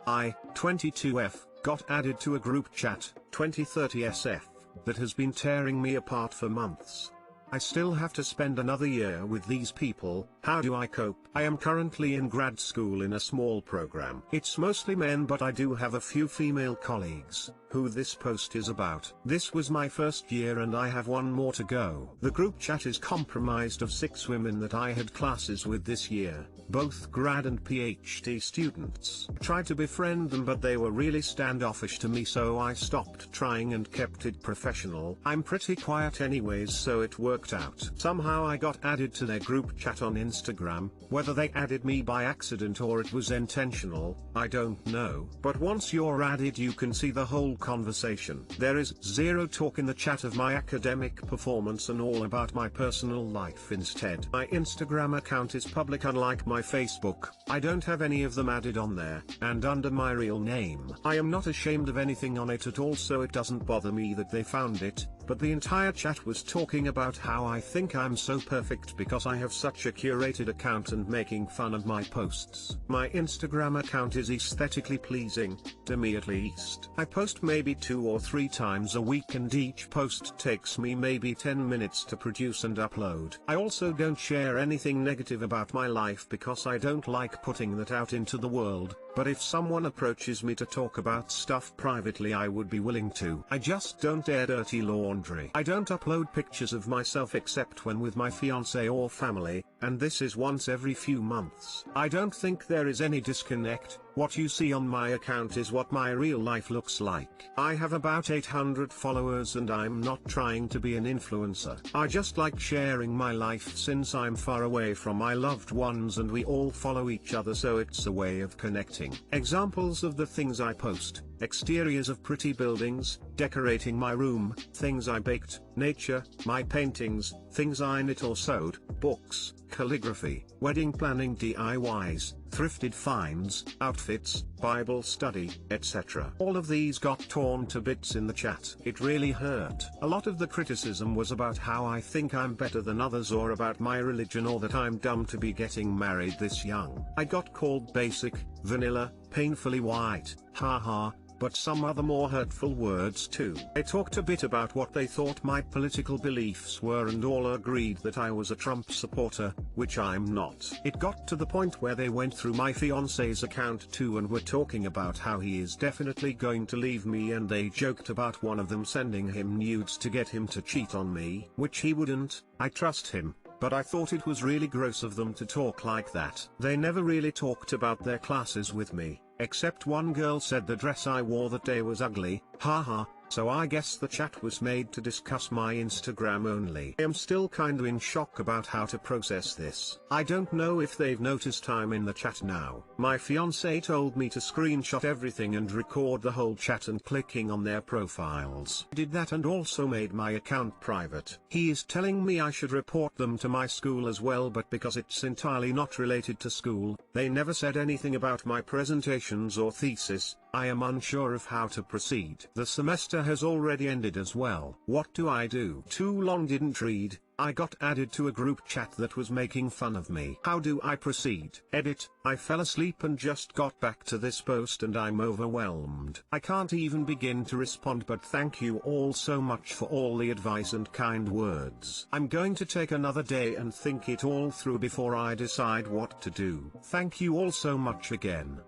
I, 22F, got added to a group chat, 2030SF, that has been tearing me apart for months. I still have to spend another year with these people. How do I cope? I am currently in grad school in a small program. It's mostly men, but I do have a few female colleagues, who this post is about. This was my first year and I have one more to go. The group chat is comprised of 6 women that I had classes with this year, both grad and PhD students. I tried to befriend them but they were really standoffish to me, so I stopped trying and kept it professional. I'm pretty quiet anyways, so it worked out. Somehow I got added to their group chat on Instagram. Whether they added me by accident or it was intentional, I don't know. But once you're added you can see the whole conversation. There is zero talk in the chat of my academic performance and all about my personal life instead. My Instagram account is public unlike my Facebook. I don't have any of them added on there, and under my real name. I am not ashamed of anything on it at all, so it doesn't bother me that they found it, but the entire chat was talking about how I think I'm so perfect because I have such a curated account and making fun of my posts. My Instagram account is aesthetically pleasing, to me at least. I post maybe 2 or 3 times a week and each post takes me maybe 10 minutes to produce and upload. I also don't share anything negative about my life because I don't like putting that out into the world, but if someone approaches me to talk about stuff privately I would be willing to. I just don't air dirty laundry. I don't upload pictures of myself except when with my fiancé or family, and this is once every few months. I don't think there is any disconnect. What you see on my account is what my real life looks like. I have about 800 followers and I'm not trying to be an influencer. I just like sharing my life since I'm far away from my loved ones and we all follow each other, so it's a way of connecting. Examples of the things I post: exteriors of pretty buildings, decorating my room, things I baked, nature, my paintings, things I knit or sewed, books, calligraphy, wedding planning DIYs, thrifted finds, outfits, Bible study, etc. All of these got torn to bits in the chat. It really hurt. A lot of the criticism was about how I think I'm better than others or about my religion or that I'm dumb to be getting married this young. I got called basic, vanilla, painfully white, haha, but some other more hurtful words too. They talked a bit about what they thought my political beliefs were and all agreed that I was a Trump supporter, which I'm not. It got to the point where they went through my fiancé's account too and were talking about how he is definitely going to leave me, and they joked about one of them sending him nudes to get him to cheat on me, which he wouldn't. I trust him, but I thought it was really gross of them to talk like that. They never really talked about their classes with me, except one girl said the dress I wore that day was ugly, haha, so I guess the chat was made to discuss my Instagram only. I am still kinda in shock about how to process this. I don't know if they've noticed I'm in the chat now. My fiancé told me to screenshot everything and record the whole chat and clicking on their profiles. I did that and also made my account private. He is telling me I should report them to my school as well, but because it's entirely not related to school, they never said anything about my presentations or thesis, I am unsure of how to proceed. The semester has already ended as well. What do I do? Too long didn't read. I got added to a group chat that was making fun of me. How do I proceed? Edit. I fell asleep and just got back to this post and I'm overwhelmed. I can't even begin to respond, but thank you all so much for all the advice and kind words. I'm going to take another day and think it all through before I decide what to do. Thank you all so much again.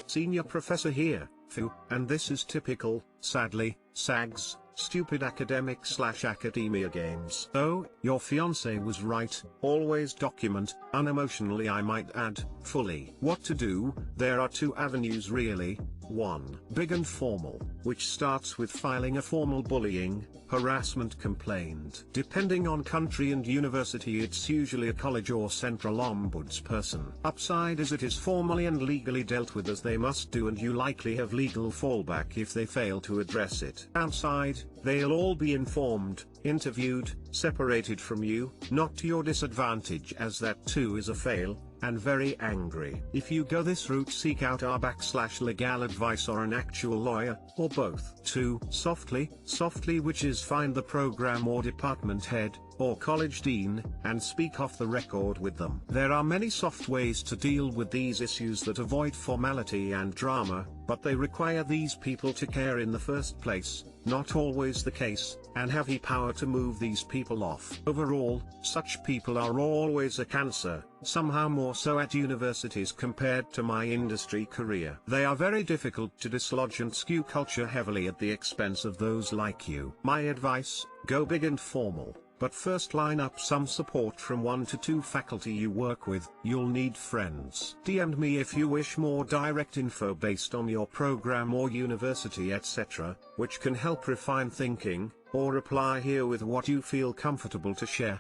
Senior professor here, phew, and this is typical, sadly, SAGs, stupid academic/academia games. Oh, your fiancé was right, always document, unemotionally I might add, fully. What to do? There are 2 avenues really. 1. Big and formal, which starts with filing a formal bullying, harassment complaint. Depending on country and university it's usually a college or central ombudsperson. Upside is it is formally and legally dealt with as they must do, and you likely have legal fallback if they fail to address it. Downside, they'll all be informed, interviewed, separated from you, not to your disadvantage as that too is a fail. and very angry. If you go this route, seek out our /legal advice or an actual lawyer, or both. 2. Softly, which is find the program or department head, or college dean, and speak off the record with them. There are many soft ways to deal with these issues that avoid formality and drama, but they require these people to care in the first place, not always the case, and have the power to move these people off. Overall, such people are always a cancer, somehow more so at universities compared to my industry career. They are very difficult to dislodge and skew culture heavily at the expense of those like you. My advice, go big and formal. But first line up some support from 1 to 2 faculty you work with. You'll need friends. DM me if you wish more direct info based on your program or university etc., which can help refine thinking, or reply here with what you feel comfortable to share.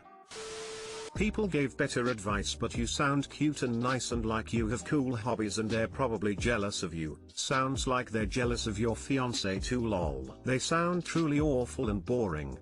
People gave better advice, but you sound cute and nice and like you have cool hobbies and they're probably jealous of you. Sounds like they're jealous of your fiancé too lol. They sound truly awful and boring.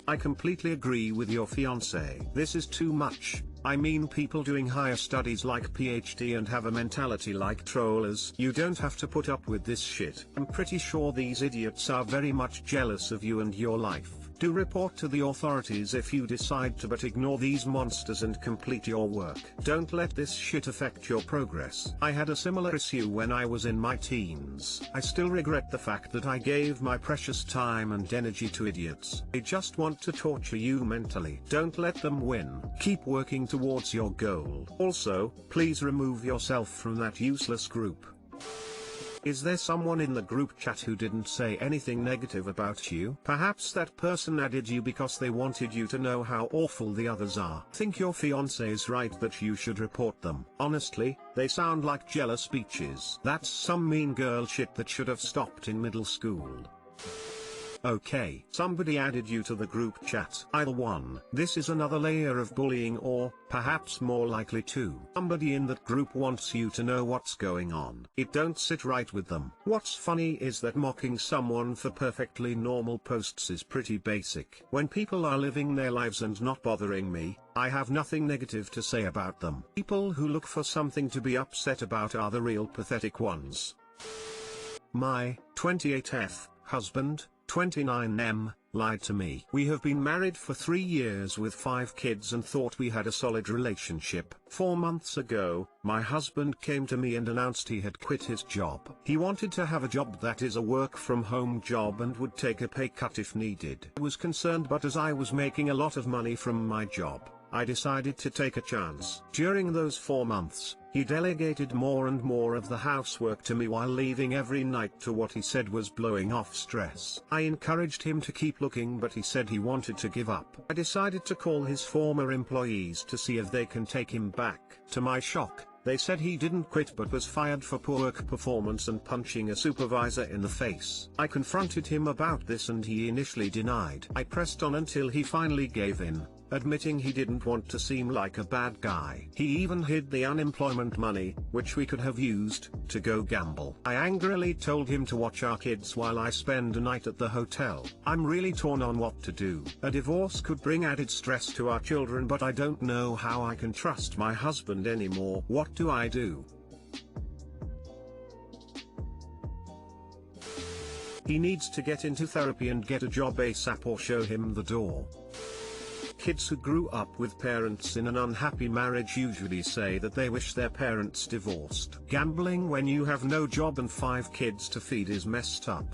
I completely agree with your fiancé. This is too much. I mean, people doing higher studies like PhD and have a mentality like trollers. You don't have to put up with this shit. I'm pretty sure these idiots are very much jealous of you and your life. Do report to the authorities if you decide to, but ignore these monsters and complete your work. Don't let this shit affect your progress. I had a similar issue when I was in my teens. I still regret the fact that I gave my precious time and energy to idiots. They just want to torture you mentally. Don't let them win. Keep working towards your goal. Also, please remove yourself from that useless group. Is there someone in the group chat who didn't say anything negative about you? Perhaps that person added you because they wanted you to know how awful the others are. Think your fiancé is right that you should report them. Honestly, they sound like jealous beaches. That's some mean girl shit that should have stopped in middle school. Okay, somebody added you to the group chat. Either one. This is another layer of bullying, or, perhaps more likely two, somebody in that group wants you to know what's going on. It don't sit right with them. What's funny is that mocking someone for perfectly normal posts is pretty basic. When people are living their lives and not bothering me, I have nothing negative to say about them. People who look for something to be upset about are the real pathetic ones. My 28F husband, 29M, lied to me. We have been married for 3 years with 5 kids and thought we had a solid relationship. 4 months ago, my husband came to me and announced he had quit his job. He wanted to have a job that is a work-from-home job and would take a pay cut if needed. I was concerned, but as I was making a lot of money from my job, I decided to take a chance. During those 4 months, he delegated more and more of the housework to me while leaving every night to what he said was blowing off stress. I encouraged him to keep looking, but he said he wanted to give up. I decided to call his former employees to see if they can take him back. To my shock, they said he didn't quit but was fired for poor work performance and punching a supervisor in the face. I confronted him about this and he initially denied. I pressed on until he finally gave in, admitting he didn't want to seem like a bad guy. He even hid the unemployment money, which we could have used, to go gamble. I angrily told him to watch our kids while I spend a night at the hotel. I'm really torn on what to do. A divorce could bring added stress to our children, but I don't know how I can trust my husband anymore. What do I do? He needs to get into therapy and get a job ASAP or show him the door. Kids who grew up with parents in an unhappy marriage usually say that they wish their parents divorced. Gambling when you have no job and 5 kids to feed is messed up.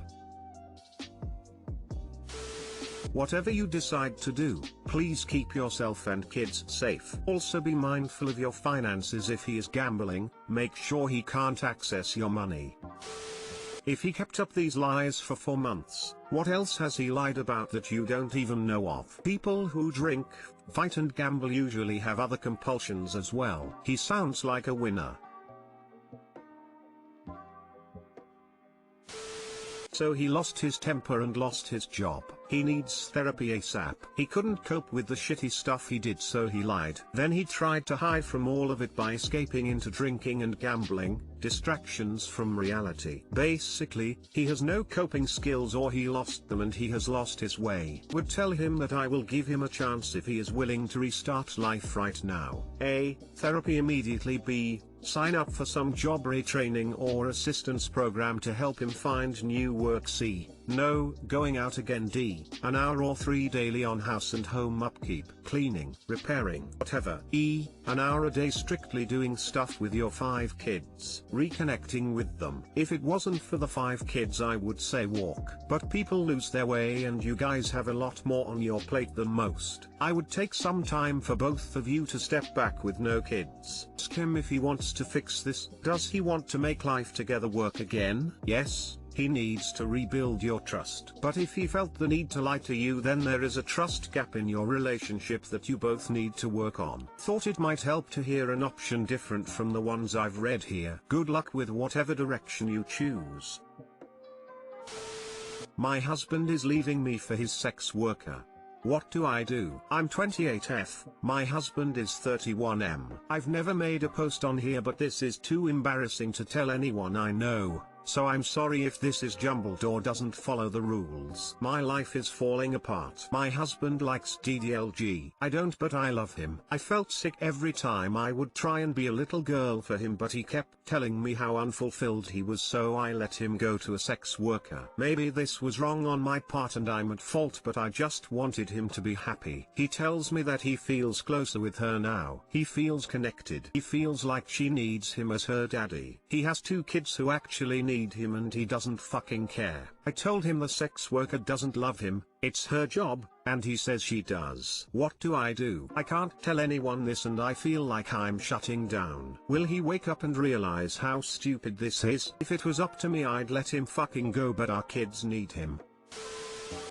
Whatever you decide to do, please keep yourself and kids safe. Also be mindful of your finances. If he is gambling, make sure he can't access your money. If he kept up these lies for 4 months, what else has he lied about that you don't even know of? People who drink, fight and gamble usually have other compulsions as well. He sounds like a winner. So he lost his temper and lost his job. He needs therapy ASAP. He couldn't cope with the shitty stuff he did, so he lied. Then he tried to hide from all of it by escaping into drinking and gambling, distractions from reality. Basically, he has no coping skills, or he lost them and he has lost his way. Would tell him that I will give him a chance if he is willing to restart life right now. A. Therapy immediately. B. Sign up for some job retraining or assistance program to help him find new work. C. No, going out again. D. An hour or 3 daily on house and home upkeep, cleaning, repairing, whatever. E. An hour a day strictly doing stuff with your 5 kids, reconnecting with them. If it wasn't for the 5 kids I would say walk, but people lose their way and you guys have a lot more on your plate than most. I would take some time for both of you to step back with no kids. Ask him if he wants to fix this. Does he want to make life together work again? Yes. He needs to rebuild your trust. But if he felt the need to lie to you, then there is a trust gap in your relationship that you both need to work on. Thought it might help to hear an option different from the ones I've read here. Good luck with whatever direction you choose. My husband is leaving me for his sex worker. What do I do? I'm 28F, my husband is 31M. I've never made a post on here, but this is too embarrassing to tell anyone I know. So I'm sorry if this is jumbled or doesn't follow the rules. My life is falling apart. My husband likes DDLG. I don't, but I love him. I felt sick every time I would try and be a little girl for him, but he kept telling me how unfulfilled he was, so I let him go to a sex worker. Maybe this was wrong on my part and I'm at fault, but I just wanted him to be happy. He tells me that he feels closer with her now. He feels connected. He feels like she needs him as her daddy. He has 2 kids who actually need him and he doesn't fucking care. I told him the sex worker doesn't love him, it's her job, and he says she does. What do I do? I can't tell anyone this and I feel like I'm shutting down. Will he wake up and realize how stupid this is? If it was up to me I'd let him fucking go, but our kids need him.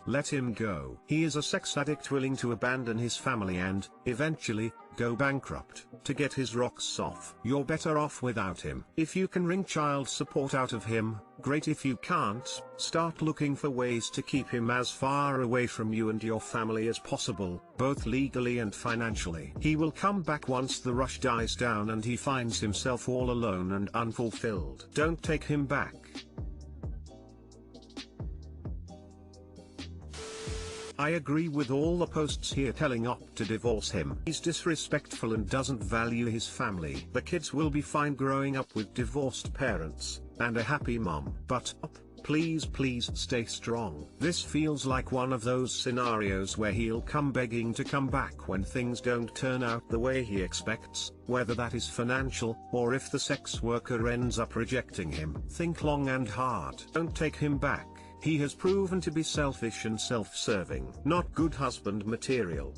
Let him go. He is a sex addict willing to abandon his family and, eventually, go bankrupt, to get his rocks off. You're better off without him. If you can wring child support out of him, great. If you can't, start looking for ways to keep him as far away from you and your family as possible, both legally and financially. He will come back once the rush dies down and he finds himself all alone and unfulfilled. Don't take him back. I agree with all the posts here telling Op to divorce him. He's disrespectful and doesn't value his family. The kids will be fine growing up with divorced parents, and a happy mom. But, Op, please stay strong. This feels like one of those scenarios where he'll come begging to come back when things don't turn out the way he expects, whether that is financial, or if the sex worker ends up rejecting him. Think long and hard. Don't take him back. He has proven to be selfish and self-serving. Not good husband material.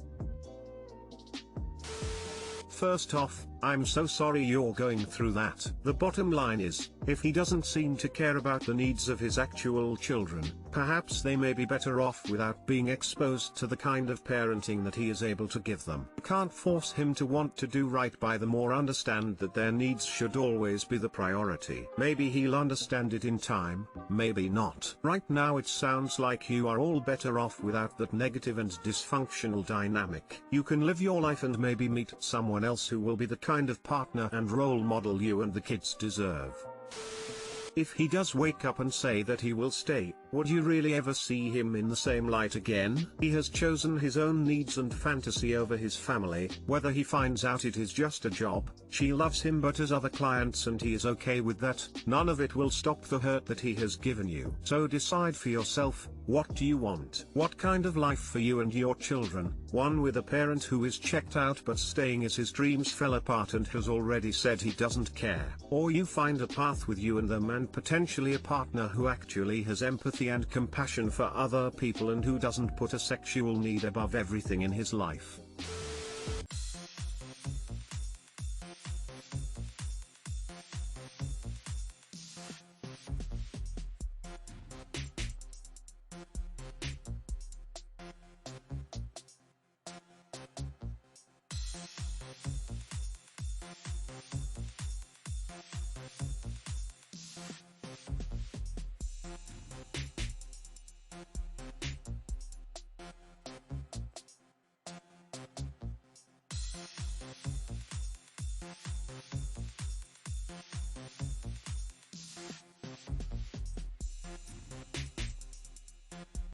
First off, I'm so sorry you're going through that. The bottom line is, if he doesn't seem to care about the needs of his actual children, perhaps they may be better off without being exposed to the kind of parenting that he is able to give them. You can't force him to want to do right by them or understand that their needs should always be the priority. Maybe he'll understand it in time, maybe not. Right now it sounds like you are all better off without that negative and dysfunctional dynamic. You can live your life and maybe meet someone else who will be the kind of partner and role model you and the kids deserve. If he does wake up and say that he will stay, would you really ever see him in the same light again? He has chosen his own needs and fantasy over his family. Whether he finds out it is just a job, she loves him but has other clients and he is okay with that, none of it will stop the hurt that he has given you. So decide for yourself, what do you want? What kind of life for you and your children? One with a parent who is checked out but staying as his dreams fell apart and has already said he doesn't care. Or you find a path with you and them and potentially a partner who actually has empathy and compassion for other people and who doesn't put a sexual need above everything in his life.